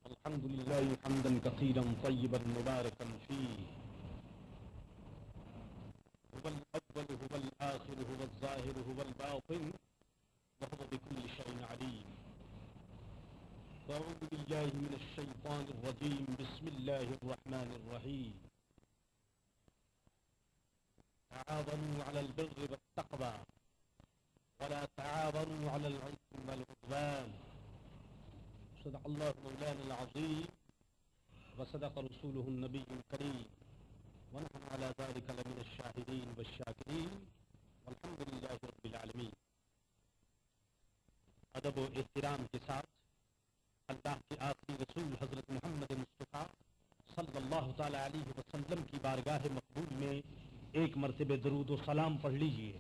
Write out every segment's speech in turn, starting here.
الحمد لله حمدا كثيرا طيبا مباركا فيه هو الأول هو الآخر هو الظاهر هو الباطن وهو بكل شيء عليم. أعوذ بالله من الشيطان الرجيم. بسم الله الرحمن الرحيم. تعاونوا على البر والتقوى ولا تعاونوا على الإثم والعدوان. صدق الله مولانا العظيم وصدق رسوله النبي الكريم ونحن على ذلك لمن الشاهدين والشاكرين والحمد لله رب العالمين. ادب و احترام کے ساتھ اللہ کے آخری رسول حضرت محمد مصطفیٰ صلی اللہ تعالی علیہ وسلم کی بارگاہ مقبول میں ایک مرتبہ درود و سلام پڑھ لیجئے.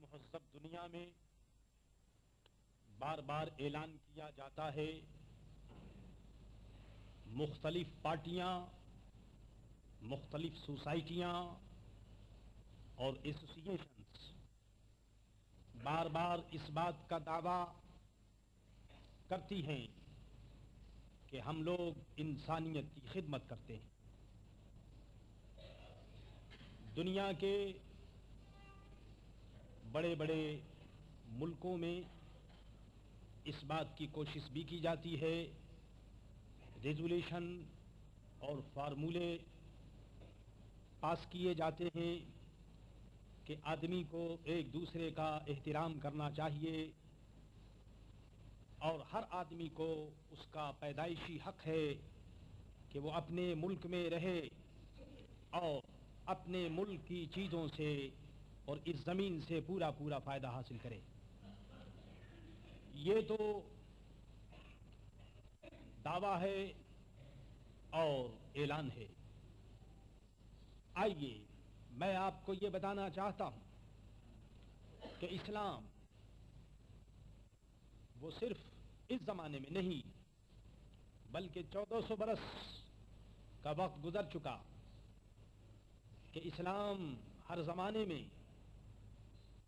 مہذب دنیا میں بار بار اعلان کیا جاتا ہے، مختلف پارٹیاں، مختلف سوسائٹیاں اور ایسوسیشنز بار بار اس بات کا دعویٰ کرتی ہیں کہ ہم لوگ انسانیت کی خدمت کرتے ہیں. دنیا کے بڑے بڑے ملکوں میں اس بات کی کوشش بھی کی جاتی ہے، ریزولیشن اور فارمولے پاس کیے جاتے ہیں کہ آدمی کو ایک دوسرے کا احترام کرنا چاہیے اور ہر آدمی کو اس کا پیدائشی حق ہے کہ وہ اپنے ملک میں رہے اور اپنے ملک کی چیزوں سے اور اس زمین سے پورا فائدہ حاصل کرے. یہ تو دعویٰ ہے اور اعلان ہے. آئیے میں آپ کو یہ بتانا چاہتا ہوں کہ اسلام وہ صرف اس زمانے میں نہیں بلکہ 1400 برس کا وقت گزر چکا کہ اسلام ہر زمانے میں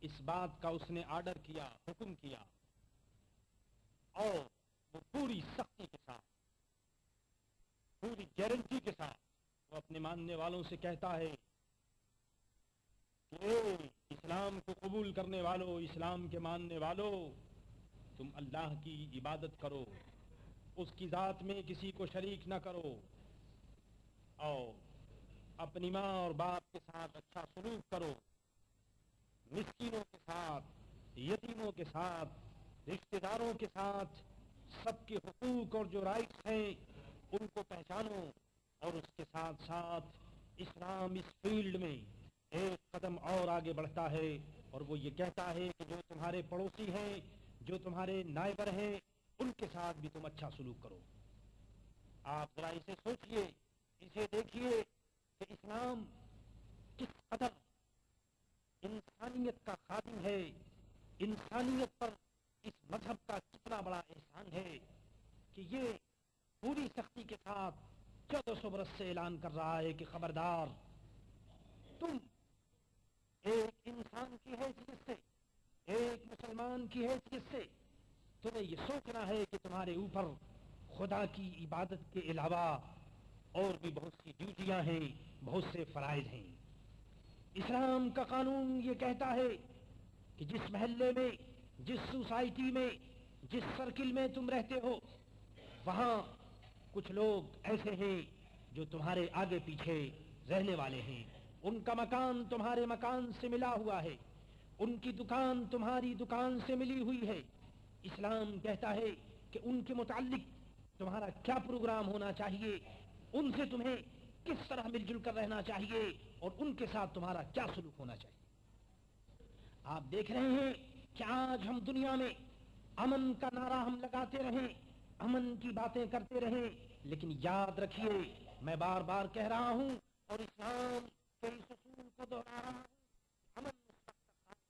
اس بات کا اس نے آرڈر کیا، حکم کیا اور وہ پوری سختی کے ساتھ، پوری گارنٹی کے ساتھ وہ اپنے ماننے والوں سے کہتا ہے کہ اسلام کو قبول کرنے والوں، اسلام کے ماننے والوں، تم اللہ کی عبادت کرو، اس کی ذات میں کسی کو شریک نہ کرو اور اپنی ماں اور باپ کے ساتھ اچھا سلوک کرو، مسکینوں کے ساتھ، یتیموں کے ساتھ، رشتہ داروں کے ساتھ سب کے حقوق اور جو رائٹس ہیں ان کو پہچانو. اور اس کے ساتھ ساتھ اسلام اس فیلڈ میں ایک قدم اور آگے بڑھتا ہے اور وہ یہ کہتا ہے کہ جو تمہارے پڑوسی ہیں، جو تمہارے نائبر ہیں، ان کے ساتھ بھی تم اچھا سلوک کرو. آپ ذرا اسے سوچئے، اسے دیکھیے کہ اسلام کس قدر انسانیت کا خادم ہے، انسانیت پر اس مذہب کا کتنا بڑا احسان ہے کہ یہ پوری سختی کے ساتھ 1400 برس سے اعلان کر رہا ہے کہ خبردار، تم ایک انسان کی حیثیت سے، ایک مسلمان کی حیثیت سے تمہیں یہ سوچنا ہے کہ تمہارے اوپر خدا کی عبادت کے علاوہ اور بھی بہت سی ڈیوٹیاں ہیں، بہت سے فرائض ہیں. اسلام کا قانون یہ کہتا ہے کہ جس محلے میں، جس سوسائٹی میں، جس سرکل میں تم رہتے ہو، وہاں کچھ لوگ ایسے ہیں جو تمہارے آگے پیچھے رہنے والے ہیں، ان کا مکان تمہارے مکان سے ملا ہوا ہے، ان کی دکان تمہاری دکان سے ملی ہوئی ہے. اسلام کہتا ہے کہ ان کے متعلق تمہارا کیا پروگرام ہونا چاہیے، ان سے تمہیں کس طرح مل جل کر رہنا چاہیے اور ان کے ساتھ تمہارا کیا سلوک ہونا چاہیے. آپ دیکھ رہے ہیں کہ آج ہم دنیا میں امن کا نعرہ ہم لگاتے رہیں، امن کی باتیں کرتے رہیں، لیکن یاد رکھیے میں بار بار کہہ رہا ہوں اور اسلام کے اس اصول کو دوہرا رہا ہوں، امن اس وقت تک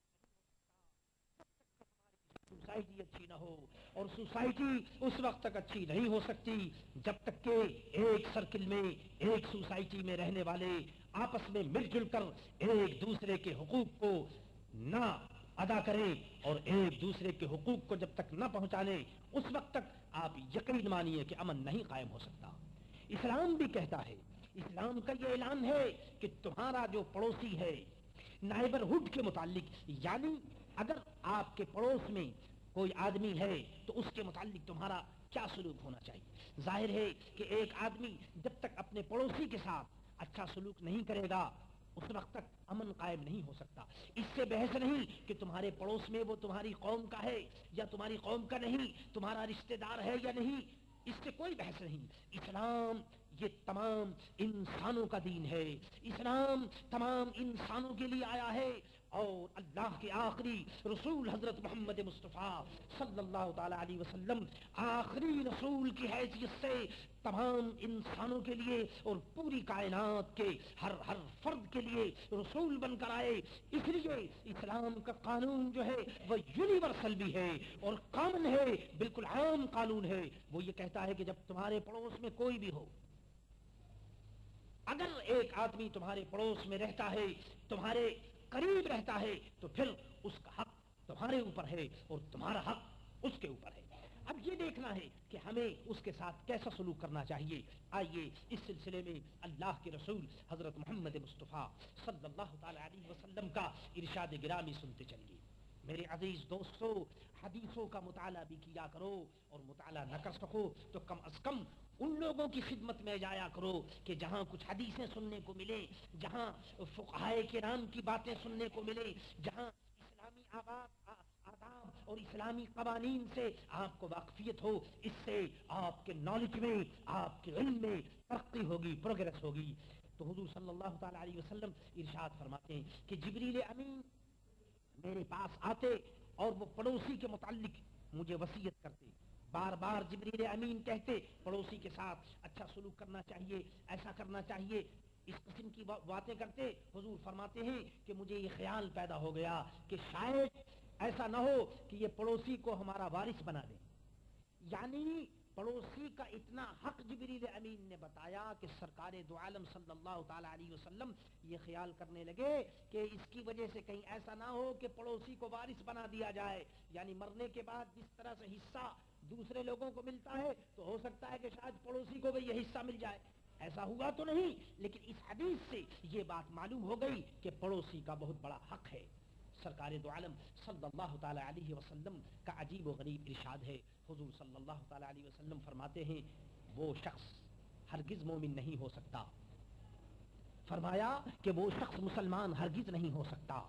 سوسائٹی اچھی نہ ہو. اور سوسائٹی اس وقت تک اچھی نہیں ہو سکتی جب تک کہ ایک سرکل میں ایک سوسائٹی میں رہنے والے آپس میں مل جل کر ایک دوسرے کے حقوق کو نہ ادا کریں اور ایک دوسرے کے حقوق کو جب تک نہ پہنچانے اس وقت تک آپ یقین مانیے کہ امن نہیں قائم ہو سکتا. اسلام بھی کہتا ہے, اسلام کا یہ اعلان ہے کہ تمہارا جو پڑوسی ہے نائبرہڈ کے متعلق, یعنی اگر آپ کے پڑوس میں کوئی آدمی ہے تو اس کے متعلق تمہارا کیا سلوک ہونا چاہیے. ظاہر ہے کہ ایک آدمی جب تک اپنے پڑوسی کے ساتھ اچھا سلوک نہیں کرے گا اس وقت تک امن قائم نہیں ہو سکتا. اس سے بحث نہیں کہ تمہارے پڑوس میں وہ تمہاری قوم کا ہے یا تمہاری قوم کا نہیں, تمہارا رشتہ دار ہے یا نہیں, اس سے کوئی بحث نہیں. اسلام یہ تمام انسانوں کا دین ہے, اسلام تمام انسانوں کے لیے آیا ہے. اور اللہ کے آخری رسول حضرت محمد مصطفیٰ صلی اللہ تعالی علیہ وسلم آخری رسول کی حیثیت سے تمام انسانوں کے لیے اور پوری کائنات کے ہر فرد کے لیے رسول بن کر آئے. اس لیے اسلام کا قانون جو ہے وہ یونیورسل بھی ہے اور کامن ہے, بالکل عام قانون ہے. وہ یہ کہتا ہے کہ جب تمہارے پڑوس میں کوئی بھی ہو, اگر ایک آدمی تمہارے پڑوس میں رہتا ہے, تمہارے قریب رہتا ہے, تو پھر اس کا حق تمہارے اوپر ہے اور تمہارا حق اس کے اوپر ہے. اب یہ دیکھنا ہے کہ ہمیں اس کے ساتھ کیسا سلوک کرنا چاہیے. آئیے اس سلسلے میں اللہ کے رسول حضرت محمد مصطفیٰ صلی اللہ تعالی علیہ وسلم کا ارشاد گرامی سنتے چلیے. میرے عزیز دوستو, حدیثوں کا مطالعہ بھی کیا کرو, اور مطالعہ نہ کر سکو تو کم از کم ان لوگوں کی خدمت میں جایا کرو کہ جہاں کچھ حدیثیں سننے کو ملے, جہاں فقہائے کرام کی باتیں سننے کو ملے, جہاں اسلامی آداب اور اسلامی قوانین سے آپ کو واقفیت ہو. اس سے آپ کے نالج میں, آپ کے علم میں ترقی ہوگی, پروگریس ہوگی. تو حضور صلی اللہ تعالی علیہ وسلم ارشاد فرماتے ہیں کہ جبریل امین میرے پاس آتے اور وہ پڑوسی کے متعلق مجھے وصیت کرتے. بار بار جبریل امین کہتے پڑوسی کے ساتھ اچھا سلوک کرنا چاہیے, ایسا کرنا چاہیے, اس قسم کی باتیں کرتے. حضور فرماتے ہیں کہ مجھے یہ خیال پیدا ہو گیا کہ شاید ایسا نہ ہو کہ یہ پڑوسی کو ہمارا وارث بنا دے. یعنی پڑوسی کا اتنا حق جبریل امین نے بتایا کہ سرکار دو عالم صلی اللہ تعالی علیہ وسلم یہ خیال کرنے لگے کہ اس کی وجہ سے کہیں ایسا نہ ہو کہ پڑوسی کو وارث بنا دیا جائے. یعنی مرنے کے بعد جس طرح سے حصہ دوسرے لوگوں کو ملتا ہے تو ہو سکتا ہے کہ شاید پڑوسی کو بھی یہ حصہ مل جائے. ایسا ہوا تو نہیں, لیکن اس حدیث سے یہ بات معلوم ہو گئی کہ پڑوسی کا بہت بڑا حق ہے. سرکار دو عالم صلی اللہ تعالی علیہ وسلم کا عجیب و غریب ارشاد ہے. حضور صلی اللہ تعالی علیہ وسلم فرماتے ہیں وہ شخص ہرگز مومن نہیں ہو سکتا. فرمایا کہ وہ شخص مسلمان ہرگز نہیں ہو سکتا.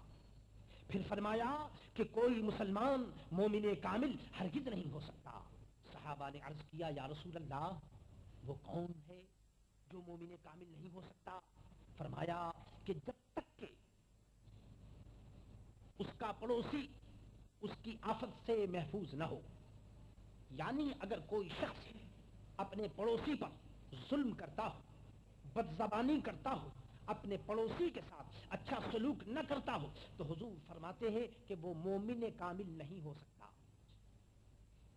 پھر فرمایا کہ کوئی مسلمان مومن کامل ہرگز نہیں ہو سکتا. صحابہ نے عرض کیا یا رسول اللہ وہ کون ہے جو مومن کامل نہیں ہو سکتا؟ فرمایا کہ جب تک کہ اس کا پڑوسی اس کی آفت سے محفوظ نہ ہو. یعنی اگر کوئی شخص اپنے پڑوسی پر ظلم کرتا ہو, بدزبانی کرتا ہو, اپنے پڑوسی کے ساتھ اچھا سلوک نہ کرتا ہو, تو حضور فرماتے ہیں کہ وہ مومن کامل نہیں ہو سکتا.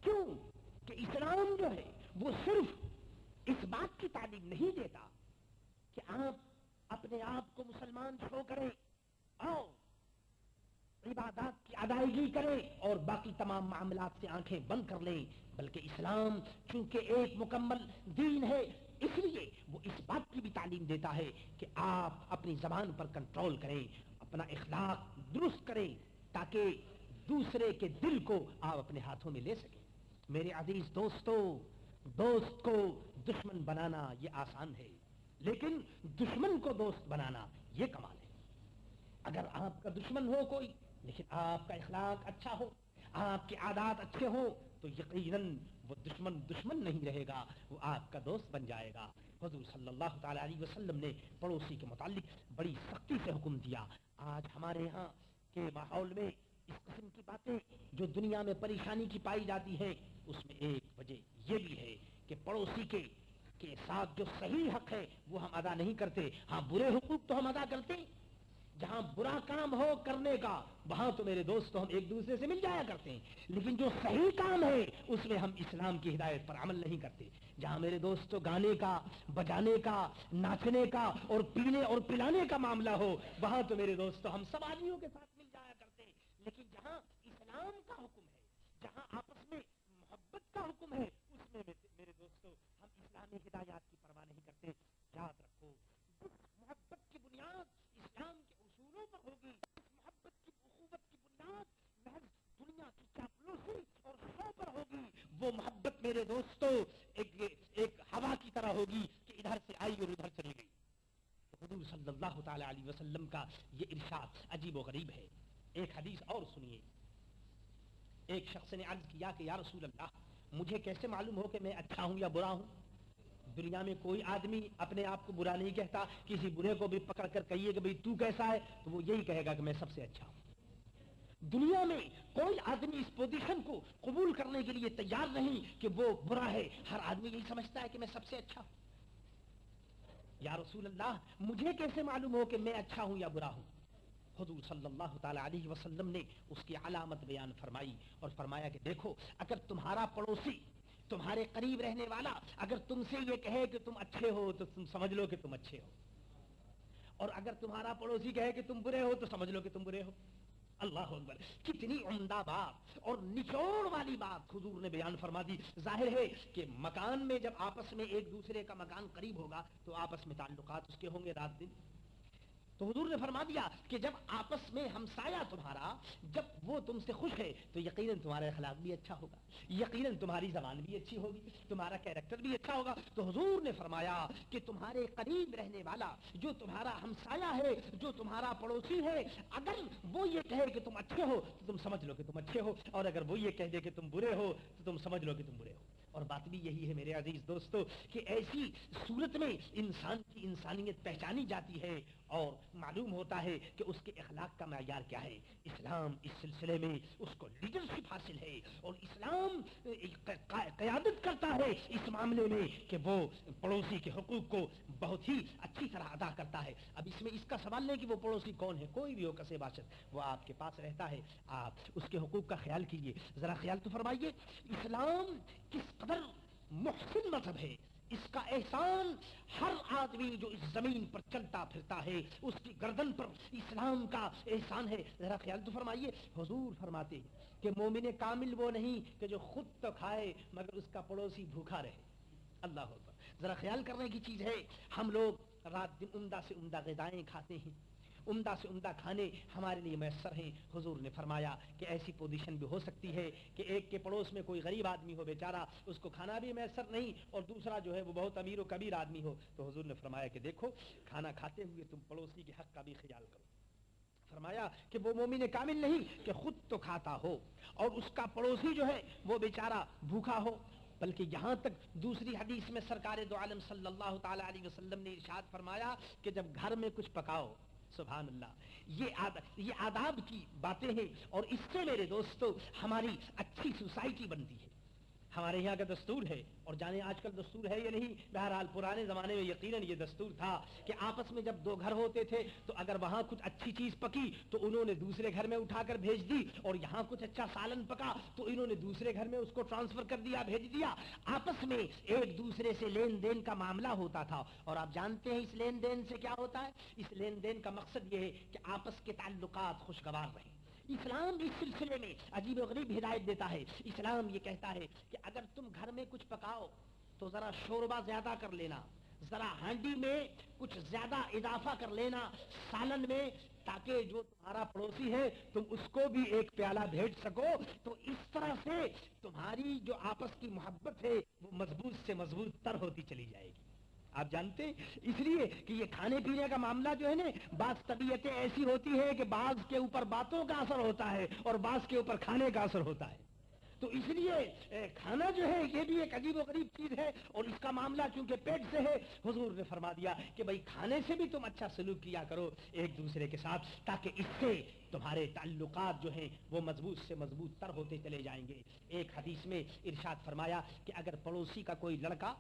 کیوں کہ اسلام جو ہے وہ صرف اس بات کی تعلیم نہیں دیتا کہ آپ اپنے آپ کو مسلمان شو کریں اور عبادات کی ادائیگی کریں اور باقی تمام معاملات سے آنکھیں بند کر لیں, بلکہ اسلام چونکہ ایک مکمل دین ہے اس لیے وہ اس بات کی بھی تعلیم دیتا ہے کہ آپ اپنی زبان پر کنٹرول کریں, اپنا اخلاق درست کریں تاکہ دوسرے کے دل کو آپ اپنے ہاتھوں میں لے سکیں. میرے عزیز دوستو, دوست کو دشمن بنانا یہ آسان ہے, لیکن دشمن کو دوست بنانا یہ کمال ہے. اگر آپ کا دشمن ہو کوئی لیکن آپ کا اخلاق اچھا ہو, آپ کے عادات اچھے ہوں, تو یقیناً وہ دشمن نہیں رہے گا, وہ آپ کا دوست بن جائے گا. حضور صلی اللہ تعالی علیہ وسلم نے پڑوسی کے متعلق بڑی سختی سے حکم دیا. آج ہمارے یہاں کے ماحول میں اس قسم کی باتیں جو دنیا میں پریشانی کی پائی جاتی ہیں, اس میں ایک وجہ یہ بھی ہے کہ پڑوسی کے ساتھ جو صحیح حق ہے وہ ہم ادا نہیں کرتے. ہاں برے حقوق تو ہم ادا کرتے. جہاں برا کام ہو کرنے کا وہاں تو میرے دوستو ہم ایک دوسرے سے مل جایا کرتے ہیں، لیکن جو صحیح کام ہے اس میں ہم اسلام کی ہدایت پر عمل نہیں کرتے۔ جہاں میرے دوستو گانے کا، بجانے کا، ناچنے کا اور پینے اور پلانے کا معاملہ ہو وہاں تو میرے دوستو ہم سب آدمیوں کے ساتھ مل جایا کرتے ہیں، لیکن جہاں اسلام کا حکم ہے، جہاں آپس میں محبت کا حکم ہے، اس میں میرے دوستو ہم اسلامی ہدایات کی پرواہ نہیں کرتے۔ یاد رکھو، جس محبت کی بنیاد اسلام کے اصولوں پر ہوگی، اس محبت کی اخوت کی بنیاد محض دنیا کی چاپلوسی اور شو پر ہوگی، وہ محبت میرے دوستو ایک ہوا کی طرح ہوگی کہ ادھر سے آئی اور ادھر چلی گئی۔ حضور صلی اللہ تعالی علیہ وسلم کا یہ ارشاد عجیب و غریب ہے۔ ایک حدیث اور سنیے۔ ایک شخص نے عرض کیا کہ یا رسول اللہ، مجھے کیسے معلوم ہو کہ میں اچھا ہوں یا برا ہوں؟ دنیا میں کوئی آدمی اپنے آپ کو برا نہیں کہتا، کسی برے کو بھی پکڑ کر کہیے کہ بھئی تو کیسا ہے تو وہ یہی کہے گا کہ میں سب سے اچھا ہوں۔ دنیا میں کوئی آدمی اس پوزیشن کو قبول کرنے کے لیے تیار نہیں کہ وہ برا ہے، ہر آدمی یہی سمجھتا ہے کہ میں سب سے اچھا ہوں۔ یا رسول اللہ، مجھے کیسے معلوم ہو کہ میں اچھا ہوں یا برا ہوں؟ حضور صلی اللہ تعالی علیہ وسلم نے اس کی علامت بیان فرمائی اور فرمایا کہ دیکھو، اگر تمہارا پڑوسی، تمہارے قریب رہنے والا اگر تم سے یہ کہے کہ تم اچھے ہو تو تم سمجھ لو کہ تم اچھے ہو، اور اگر تمہارا پڑوسی کہے کہ تم برے ہو تو سمجھ لو کہ تم برے ہو۔ اللہ اکبر، کتنی عمدہ بات اور نچوڑ والی بات حضور نے بیان فرما دی۔ ظاہر ہے کہ مکان میں جب آپس میں ایک دوسرے کا مکان قریب ہوگا تو آپس میں تعلقات اس کے ہوں گے رات دن۔ تو حضور نے فرما دیا کہ جب آپس میں ہمسایہ تمہارا جب وہ تم سے خوش ہے تو یقیناً تمہارا اخلاق بھی اچھا ہوگا، یقیناً تمہاری زبان بھی اچھی ہوگی، تمہارا کیریکٹر بھی اچھا ہوگا۔ تو حضور نے فرمایا کہ تمہارے قریب رہنے والا جو تمہارا ہمسایہ ہے، جو تمہارا پڑوسی ہے، اگر وہ یہ کہے کہ تم اچھے ہو تو تم سمجھ لو کہ تم اچھے ہو، اور اگر وہ یہ کہہ دے کہ تم برے ہو تو تم سمجھ لو کہ تم برے ہو۔ اور بات بھی یہی ہے میرے عزیز دوستو کہ ایسی صورت میں انسان کی انسانیت پہچانی جاتی ہے اور معلوم ہوتا ہے کہ اس کے اخلاق کا معیار کیا ہے۔ اسلام اس سلسلے میں اس کو لیڈرشپ حاصل ہے اور اسلام قیادت کرتا ہے اس معاملے میں کہ وہ پڑوسی کے حقوق کو بہت ہی اچھی طرح ادا کرتا ہے۔ اب اس میں اس کا سوال نہیں کہ وہ پڑوسی کون ہے، کوئی بھی ہو کسے باشد، وہ آپ کے پاس رہتا ہے، آپ اس کے حقوق کا خیال کیجیے۔ ذرا خیال تو فرمائیے، اسلام کس قدر محسن مذہب ہے، اس کا احسان ہر آدمی جو اس زمین پر چلتا پھرتا ہے اس کی گردن پر اسلام کا احسان ہے۔ ذرا خیال تو فرمائیے، حضور فرماتے ہیں کہ مومن کامل وہ نہیں کہ جو خود تو کھائے مگر اس کا پڑوسی بھوکا رہے۔ اللہ اکبر، ذرا خیال کرنے کی چیز ہے۔ ہم لوگ رات دن عمدہ سے عمدہ غذائیں کھاتے ہیں، عمدہ سے عمدہ کھانے ہمارے لیے میسر ہیں۔ حضور نے فرمایا کہ ایسی پوزیشن بھی ہو سکتی ہے کہ ایک کے پڑوس میں کوئی غریب آدمی ہو، بیچارہ، اس کو کھانا بھی میسر نہیں، اور دوسرا جو ہے وہ بہت امیر و کبیر آدمی ہو، تو حضور نے فرمایا کہ دیکھو، کھانا کھاتے ہوئے تم پڑوسی کے حق کا بھی خیال کرو۔ فرمایا کہ وہ مومن کامل نہیں کہ خود تو کھاتا ہو اور اس کا پڑوسی جو ہے وہ بیچارہ بھوکا ہو، بلکہ یہاں تک دوسری حدیث میں سرکار دو عالم صلی اللہ تعالی علیہ وسلم نے ارشاد فرمایا کہ جب گھر میں کچھ پکاؤ، سبحان اللہ، یہ آداب کی باتیں ہیں، اور اس سے میرے دوستو ہماری اچھی سوسائٹی بنتی ہے۔ ہمارے یہاں کا دستور ہے، اور جانے آج کل دستور ہے یا نہیں، بہرحال پرانے زمانے میں یقیناً یہ دستور تھا کہ آپس میں جب دو گھر ہوتے تھے تو اگر وہاں کچھ اچھی چیز پکی تو انہوں نے دوسرے گھر میں اٹھا کر بھیج دی، اور یہاں کچھ اچھا سالن پکا تو انہوں نے دوسرے گھر میں اس کو ٹرانسفر کر دیا، بھیج دیا۔ آپس میں ایک دوسرے سے لین دین کا معاملہ ہوتا تھا، اور آپ جانتے ہیں اس لین دین سے کیا ہوتا ہے؟ اس لین دین کا مقصد یہ ہے کہ آپس کے تعلقات خوشگوار رہیں۔ اسلام اس سلسلے میں عجیب و غریب ہدایت دیتا ہے۔ اسلام یہ کہتا ہے کہ اگر تم گھر میں کچھ پکاؤ تو ذرا شوربہ زیادہ کر لینا، ذرا ہانڈی میں کچھ زیادہ اضافہ کر لینا سالن میں، تاکہ جو تمہارا پڑوسی ہے تم اس کو بھی ایک پیالہ بھیج سکو۔ تو اس طرح سے تمہاری جو آپس کی محبت ہے وہ مضبوط سے مضبوط تر ہوتی چلی جائے گی۔ آپ جانتے ہیں اس لیے کہ یہ کھانے پینے کا معاملہ جو ہے نا، بعض طبیعتیں ایسی ہوتی ہے کہ بعض کے اوپر باتوں کا اثر ہوتا ہے اور بعض کے اوپر کھانے کا اثر ہوتا ہے۔ تو اس لیے کھانا جو ہے یہ بھی ایک عجیب و غریب چیز ہے، اور اس کا معاملہ چونکہ پیٹ سے ہے، حضور نے فرما دیا کہ بھائی کھانے سے بھی تم اچھا سلوک کیا کرو ایک دوسرے کے ساتھ، تاکہ اس سے تمہارے تعلقات جو ہیں وہ مضبوط سے مضبوط تر ہوتے چلے جائیں گے۔ ایک حدیث میں ارشاد فرمایا کہ اگر پڑوسی کا کوئی لڑکا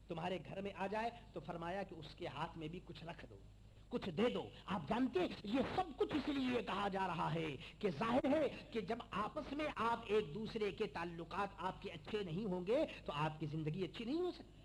تمہارے گھر میں آ جائے تو فرمایا کہ اس کے ہاتھ میں بھی کچھ رکھ دو، کچھ دے دو. آپ جانتے یہ سب کچھ اس لیے کہا جا رہا ہے کہ ظاہر ہے کہ جب آپس میں آپ ایک دوسرے کے تعلقات آپ کے اچھے نہیں ہوں گے تو آپ کی زندگی اچھی نہیں ہو سکتی.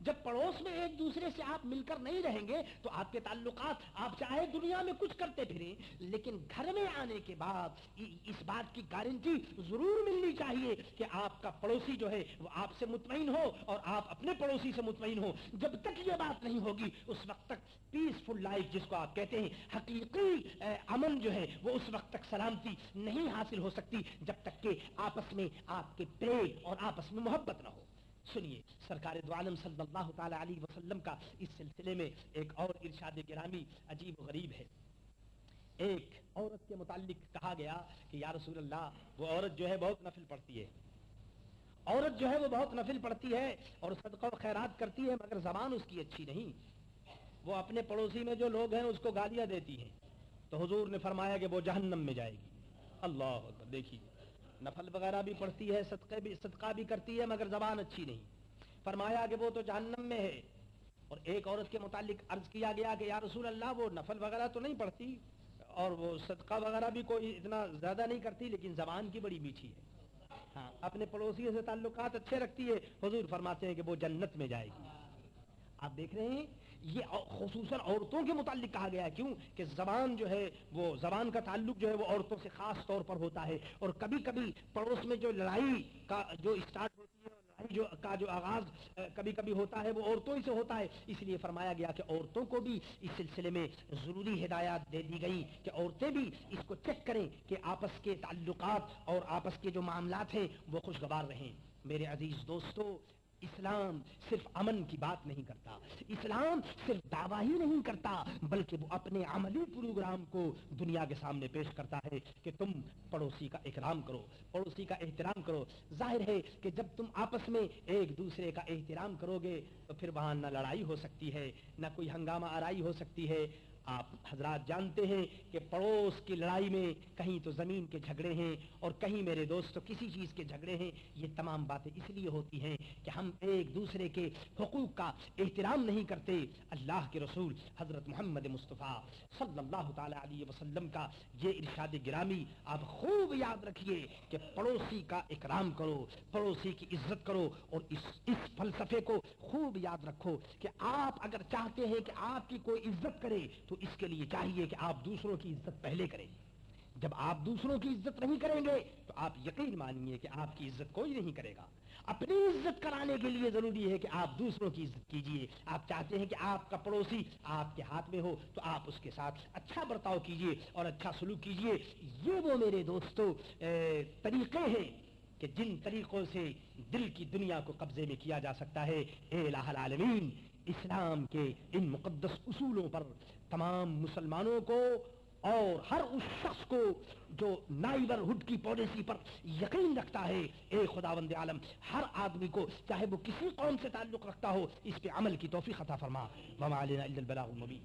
جب پڑوس میں ایک دوسرے سے آپ مل کر نہیں رہیں گے تو آپ کے تعلقات، آپ چاہے دنیا میں کچھ کرتے پھریں لیکن گھر میں آنے کے بعد اس بات کی گارنٹی ضرور ملنی چاہیے کہ آپ کا پڑوسی جو ہے وہ آپ سے مطمئن ہو اور آپ اپنے پڑوسی سے مطمئن ہو. جب تک یہ بات نہیں ہوگی اس وقت تک پیسفل لائف جس کو آپ کہتے ہیں حقیقی امن جو ہے وہ اس وقت تک سلامتی نہیں حاصل ہو سکتی جب تک کہ آپس میں آپ کے پریم اور آپس میں محبت نہ ہو. سنیے سرکار دو عالم صلی اللہ تعالی علیہ وسلم کا اس سلسلے میں ایک اور ارشاد گرامی عجیب و غریب ہے. ایک عورت کے متعلق کہا گیا کہ یا رسول اللہ وہ عورت جو ہے بہت نفل پڑھتی ہے، عورت جو ہے وہ بہت نفل پڑھتی ہے اور صدقہ و خیرات کرتی ہے مگر زبان اس کی اچھی نہیں، وہ اپنے پڑوسی میں جو لوگ ہیں اس کو گالیاں دیتی ہیں. تو حضور نے فرمایا کہ وہ جہنم میں جائے گی. اللہ اکبر. دیکھیے نفل وغیرہ بھی پڑھتی ہے، صدقہ بھی کرتی ہے مگر زبان اچھی نہیں، فرمایا کہ وہ تو جہنم میں ہے. اور ایک عورت کے متعلق عرض کیا گیا کہ یا رسول اللہ وہ نفل وغیرہ تو نہیں پڑھتی اور وہ صدقہ وغیرہ بھی کوئی اتنا زیادہ نہیں کرتی لیکن زبان کی بڑی میٹھی ہے، ہاں اپنے پڑوسیوں سے تعلقات اچھے رکھتی ہے. حضور فرماتے ہیں کہ وہ جنت میں جائے گی. آپ دیکھ رہے ہیں یہ خصوصاً عورتوں کے متعلق کہا گیا ہے. کیوں کہ زبان جو ہے وہ زبان کا تعلق جو ہے وہ عورتوں سے خاص طور پر ہوتا ہے اور کبھی کبھی پڑوس میں جو لڑائی کا جو اسٹارٹ ہوتی ہے، لڑائی کا جو آغاز کبھی کبھی ہوتا ہے وہ عورتوں ہی سے ہوتا ہے. اس لیے فرمایا گیا کہ عورتوں کو بھی اس سلسلے میں ضروری ہدایات دے دی گئی کہ عورتیں بھی اس کو چیک کریں کہ آپس کے تعلقات اور آپس کے جو معاملات ہیں وہ خوشگوار رہیں. میرے عزیز دوستو، اسلام صرف امن کی بات نہیں کرتا، اسلام صرف دعویٰ ہی نہیں کرتا بلکہ وہ اپنے عملی پروگرام کو دنیا کے سامنے پیش کرتا ہے کہ تم پڑوسی کا اکرام کرو، پڑوسی کا احترام کرو. ظاہر ہے کہ جب تم آپس میں ایک دوسرے کا احترام کرو گے تو پھر وہاں نہ لڑائی ہو سکتی ہے، نہ کوئی ہنگامہ آرائی ہو سکتی ہے. آپ حضرات جانتے ہیں کہ پڑوس کی لڑائی میں کہیں تو زمین کے جھگڑے ہیں اور کہیں میرے دوستو کسی چیز کے جھگڑے ہیں. یہ تمام باتیں اس لیے ہوتی ہیں کہ ہم ایک دوسرے کے حقوق کا احترام نہیں کرتے. اللہ کے رسول حضرت محمد مصطفیٰ صلی اللہ تعالی علیہ وسلم کا یہ ارشاد گرامی آپ خوب یاد رکھیے کہ پڑوسی کا اکرام کرو، پڑوسی کی عزت کرو. اور اس فلسفے کو خوب یاد رکھو کہ آپ اگر چاہتے ہیں کہ آپ کی کوئی عزت کرے تو اس کے لیے چاہیے کہ آپ دوسروں کی عزت پہلے کریں. جب آپ دوسروں کی عزت نہیں کریں گے تو آپ یقین مانیے کہ آپ کی عزت کوئی نہیں کرے گا. اپنی عزت کرانے کے لیے ضروری ہے کہ آپ دوسروں کی عزت کیجئے. آپ چاہتے ہیں کہ آپ کا پڑوسی آپ کے ہاتھ میں ہو تو آپ اس کے ساتھ اچھا برتاؤ کیجئے اور اچھا سلوک کیجئے. یہ وہ میرے دوستو طریقے ہیں کہ جن طریقوں سے دل کی دنیا کو قبضے میں کیا جا سکتا ہے. اے الہ العالمین، اسلام کے ان مقدس اصولوں پر تمام مسلمانوں کو اور ہر اس شخص کو جو نائبرہڈ کی پالیسی پر یقین رکھتا ہے، اے خداوند عالم ہر آدمی کو چاہے وہ کسی قوم سے تعلق رکھتا ہو اس پہ عمل کی توفیق عطا فرما. وما علینا الا البلاغ المبین.